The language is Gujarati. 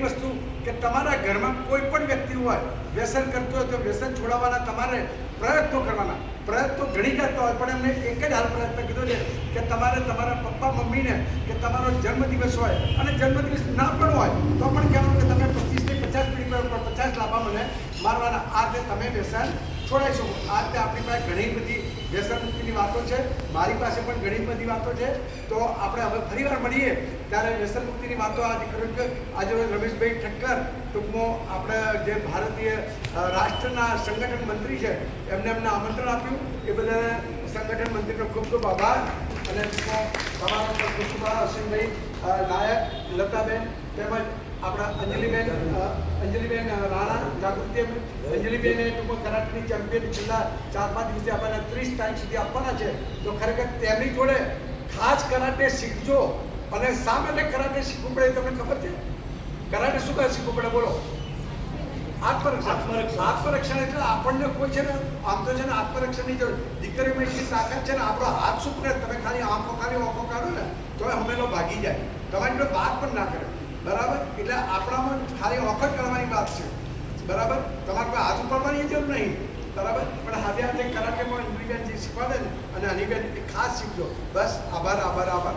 વસ્તુ કે તમારા ઘરમાં કોઈ પણ વ્યક્તિ હોય વ્યસન કરતો હોય તો વ્યસન છોડાવવાના તમારે પ્રયત્નો કરવાના. પ્રયત્નો ઘણી જાતના હોય, પણ એમને એક જ હાલ પ્રયત્ન કીધો છે કે તમારે તમારા પપ્પા મમ્મીને કે તમારો જન્મદિવસ હોય અને જન્મદિવસ ના પણ હોય તો પણ કહેવાનું કે તમે 25 થી 50 મિનિટ પર 50 લાફા મને મારવાના. આ રીતે તમે વ્યસન છોડાઈ શકો. આ રીતે આપણી પાસે ઘણી બધી વ્યસન મુક્તિની વાતો છે, મારી પાસે પણ ઘણી બધી વાતો છે. તો આપણે હવે ફરીવાર મળીએ ત્યારે વ્યસન મુક્તિની વાતો આજે કર્યું કે આજે રમેશભાઈ ઠક્કર ટૂંકમાં આપણે જે ભારતીય રાષ્ટ્રના સંગઠન મંત્રી છે એમને આમંત્રણ આપ્યું. એ બધા સંગઠન મંત્રીનો ખૂબ ખૂબ આભાર. અને તમારો પણ ખૂબ ખૂબ અશ્વિનભાઈ નાયક, લતાબેન તેમજ આપણા અંજલિબેન રાણા, જાગૃતિ અંજલિબેને ટૂંકમાં કરાટેની ચેમ્પિયન છેલ્લા 4-5 દિવસથી આપણને 30 તારીખ સુધી આપવાના છે. તો ખરેખર તેમની જોડે ખાસ કરાટે શીખજો. અને શા માટે કરાટે શીખવું પડે તમને ખબર છે? કરાટે શું કરે શીખવું પડે બોલો? આત્મરક્ષણ. એટલે આપણને કોઈ છે ને આમ તો છે ને આત્મરક્ષણની જો દીકરીમાં એટલી તાકાત છે ને આપણો હાથ શું કરે, તમે ખાલી આંખો કાઢો ને તો હમેલો ભાગી જાય, તમારી જોડે વાત પણ ના કરે. બરાબર? એટલે આપણામાં ખાલી ઓખો જ કરવાની વાત છે. બરાબર? તમારે કોઈ હાથ ઉપાડવાની જરૂર નહીં. બરાબર? પણ હાથે કરાટે પણ અંજલિબેન જે શીખવાડે ને અને હનીબેન ખાસ શીખજો. બસ આભાર.